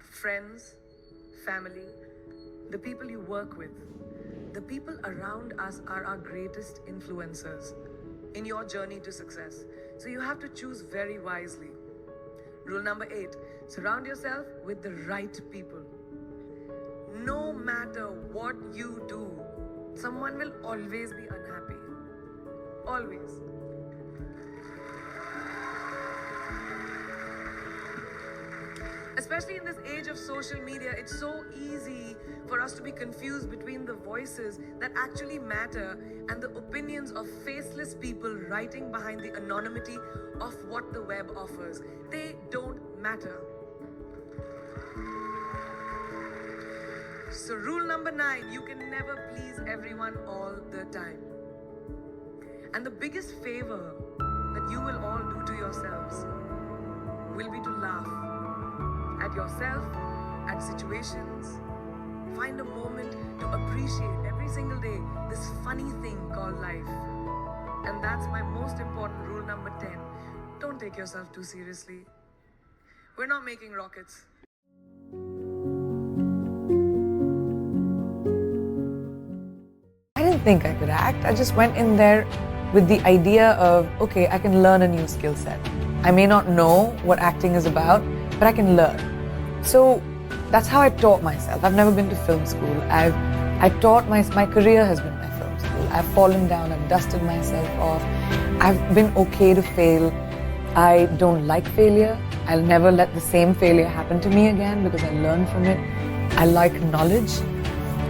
friends, family, the people you work with, the people around us are our greatest influencers in your journey to success. So you have to choose very wisely. Rule number 8, surround yourself with the right people. No matter what you do, someone will always be unhappy. Always. Especially in this age of social media, it's so easy for us to be confused between the voices that actually matter and the opinions of faceless people writing behind the anonymity of what the web offers. They don't matter. So rule number 9, you can never please everyone all the time. And the biggest favor that you will all do to yourselves will be to laugh at yourself, at situations. Find a moment to appreciate every single day this funny thing called life. And that's my most important rule number 10. Don't take yourself too seriously. We're not making rockets. I didn't think I could act. I just went in there with the idea of, okay, I can learn a new skill set. I may not know what acting is about, but I can learn. So that's how I taught myself. I've never been to film school. I taught my career has been my film school. I've fallen down, I've dusted myself off. I've been okay to fail. I don't like failure. I'll never let the same failure happen to me again because I learn from it. I like knowledge.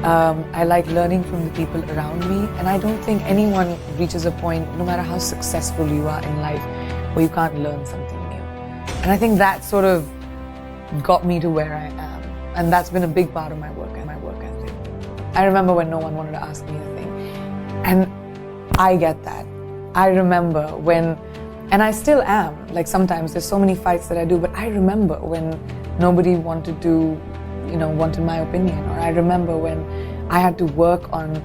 I like learning from the people around me, and I don't think anyone reaches a point, no matter how successful you are in life, where you can't learn something new. And I think that sort of got me to where I am, and that's been a big part of my work ethic. I remember when no one wanted to ask me a thing, and I get that. I remember when, and I still am, like sometimes there's so many fights that I do, but I remember when nobody wanted my opinion, or I remember when I had to work on,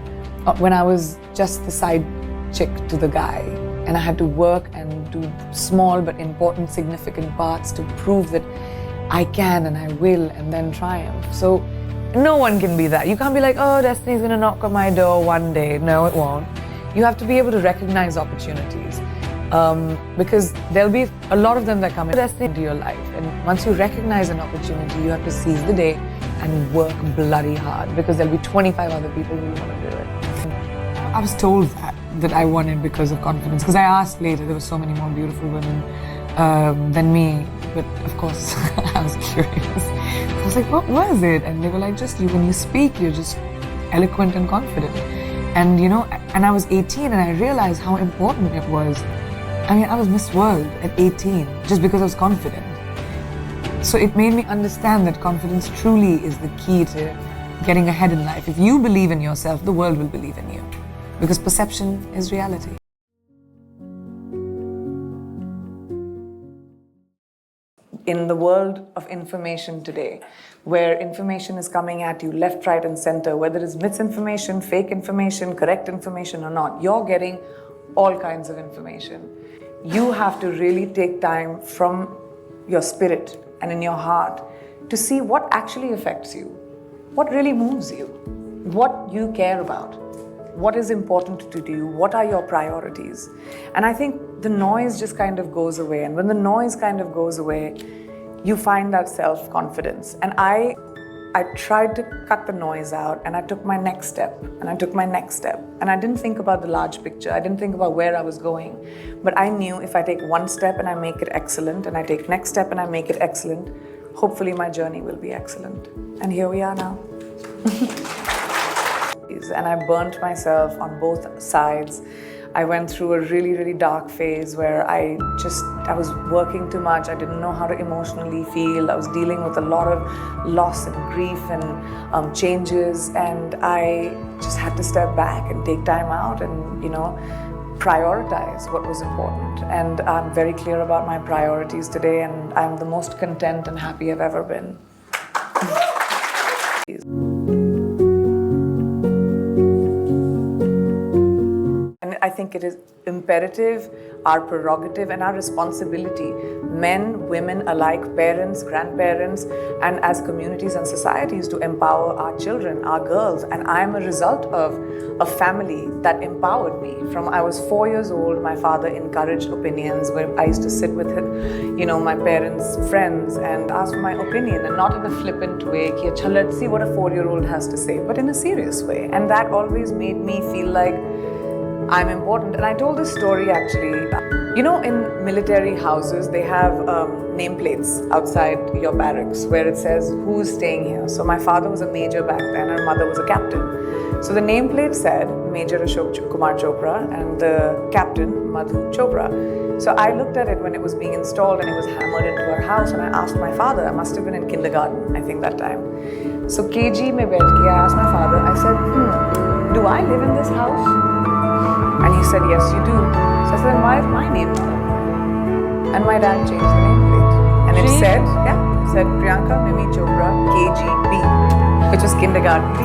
when I was just the side chick to the guy, and I had to work and do small but important, significant parts to prove that I can and I will, and then triumph. So no one can be that. You can't be like, oh, destiny's gonna knock on my door one day. No, it won't. You have to be able to recognize opportunities. Because there'll be a lot of them that come into your life, and once you recognize an opportunity, you have to seize the day and work bloody hard, because there'll be 25 other people who want to do it. I was told that I won it because of confidence, because I asked later, there were so many more beautiful women than me, but of course I was curious. I was like, what was it? And they were like, just you, when you speak, you're just eloquent and confident. And and I was 18 and I realized how important it was. I mean, I was Miss World at 18 just because I was confident. So it made me understand that confidence truly is the key to getting ahead in life. If you believe in yourself, the world will believe in you, because perception is reality. In the world of information today, where information is coming at you left, right, and center, whether it's misinformation, fake information, correct information or not, you're getting all kinds of information. You have to really take time from your spirit and in your heart to see what actually affects you, what really moves you, what you care about, what is important to you, what are your priorities. And I think the noise just kind of goes away. And when the noise kind of goes away, you find that self-confidence. And I tried to cut the noise out, and I took my next step, and I took my next step. And I didn't think about the large picture. I didn't think about where I was going. But I knew if I take one step and I make it excellent, and I take next step and I make it excellent, hopefully my journey will be excellent. And here we are now. And I burnt myself on both sides. I went through a really, really dark phase where I was working too much. I didn't know how to emotionally feel. I was dealing with a lot of loss and grief and changes, and I just had to step back and take time out and, prioritize what was important. And I'm very clear about my priorities today, and I'm the most content and happy I've ever been. And I think it is imperative, our prerogative and our responsibility, men, women alike, parents, grandparents, and as communities and societies, to empower our children, our girls. And I am a result of a family that empowered me. From I was 4 years old, my father encouraged opinions where I used to sit with him, my parents' friends and ask for my opinion, and not in a flippant way, ki, "Achha, let's see what a 4-year-old has to say," but in a serious way. And that always made me feel like I'm important. And I told this story actually. In military houses, they have nameplates outside your barracks where it says who's staying here. So my father was a major back then, and mother was a captain. So the nameplate said Major Ashok Kumar Chopra and the captain Madhu Chopra. So I looked at it when it was being installed and it was hammered into our house, and I asked my father. I must have been in kindergarten, I think, that time. So KG mein baith ke, I asked my father, I said, do I live in this house? And he said, yes, you do. So I said, then why is my name not on it? And my dad changed the nameplate. And it said Priyanka Mimi Chopra KGB, which was kindergarten B.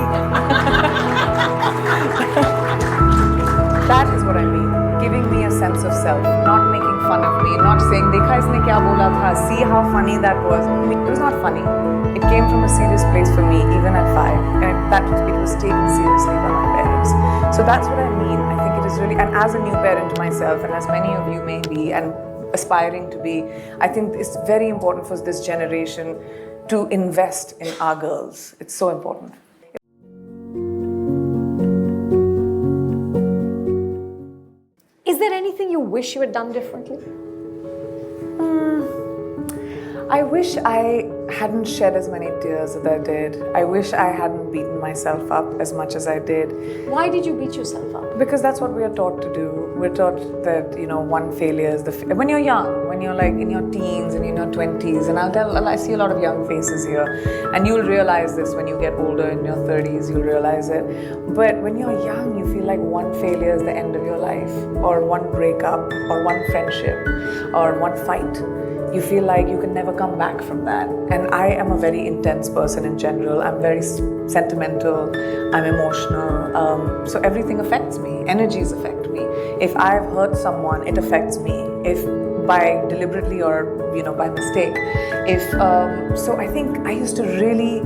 That is what I mean. Giving me a sense of self, not making fun of me, not saying, "Dekha isne kya bola tha, see how funny that was." It was not funny. It came from a serious place for me, even at 5. And it was taken seriously by my parents. So that's what I mean. I think it is really, and as a new parent myself, and as many of you may be, and aspiring to be, I think it's very important for this generation to invest in our girls. It's so important. Is there anything you wish you had done differently? I wish I hadn't shed as many tears as I did. I wish I hadn't beaten myself up as much as I did. Why did you beat yourself up? Because that's what we are taught to do. We're taught that, one failure is when you're young, when you're like in your teens and in your 20s, and I see a lot of young faces here, and you'll realize this when you get older, in your 30s, you'll realize it. But when you're young, you feel like one failure is the end of your life, or one breakup, or one friendship, or one fight. You feel like you can never come back from that. And I am a very intense person in general. I'm very sentimental, I'm emotional. So everything affects me. Energies affect me. If I've hurt someone, it affects me. If by deliberately or by mistake. So I think I used to really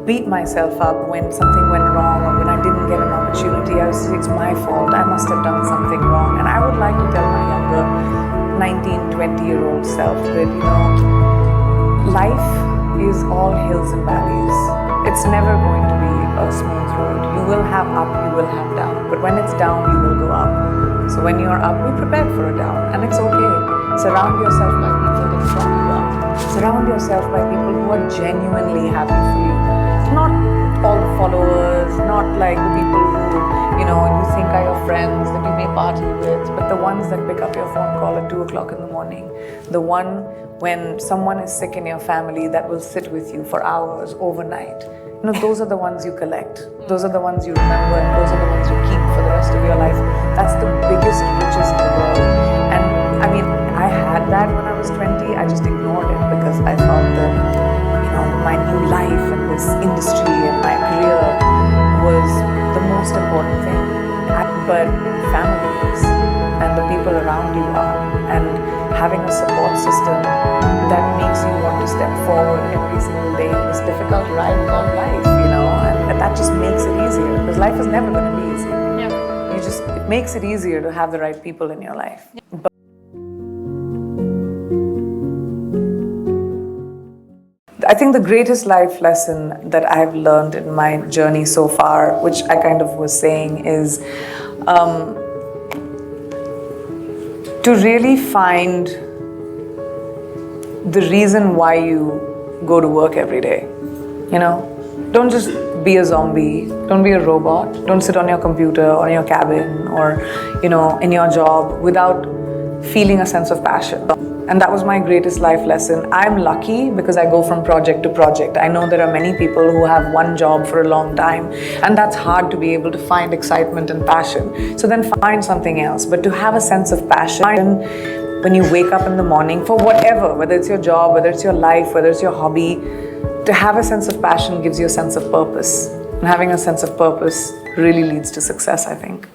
beat myself up when something went wrong, or when I didn't get an opportunity. I was saying, it's my fault, I must have done something wrong. And I would like to tell my younger 19, 20-year-old self that, life is all hills and valleys. It's never going to be a smooth road. You will have up, you will have down. But when it's down, you will go up. So when you're up, be prepared for a down. And it's okay. Surround yourself by people that prop you up. Surround yourself by people who are genuinely happy for you. Not all the followers, not like the people who, you think are your friends that you may party with, but the ones that pick up your phone call at 2 o'clock in the morning. The one when someone is sick in your family that will sit with you for hours overnight. Those are the ones you collect. Those are the ones you remember, and those are the ones you keep for the rest of your life. That's the biggest riches in the world. And I had that when I was 20. I just ignored it because I thought that, my new life and this industry and my career was the most important thing. But families and the people around you are, and having a support system that makes you want to step forward every single day in this difficult ride called life, and that just makes it easier, because life is never going to be easy. Yeah. It makes it easier to have the right people in your life. Yeah. I think the greatest life lesson that I've learned in my journey so far, which I kind of was saying, is to really find the reason why you go to work every day. Don't just be a zombie, don't be a robot, don't sit on your computer or in your cabin or, in your job without feeling a sense of passion. And that was my greatest life lesson. I'm lucky because I go from project to project. I know there are many people who have one job for a long time, and that's hard to be able to find excitement and passion. So then find something else. But to have a sense of passion when you wake up in the morning for whatever, whether it's your job, whether it's your life, whether it's your hobby, to have a sense of passion gives you a sense of purpose. And having a sense of purpose really leads to success, I think.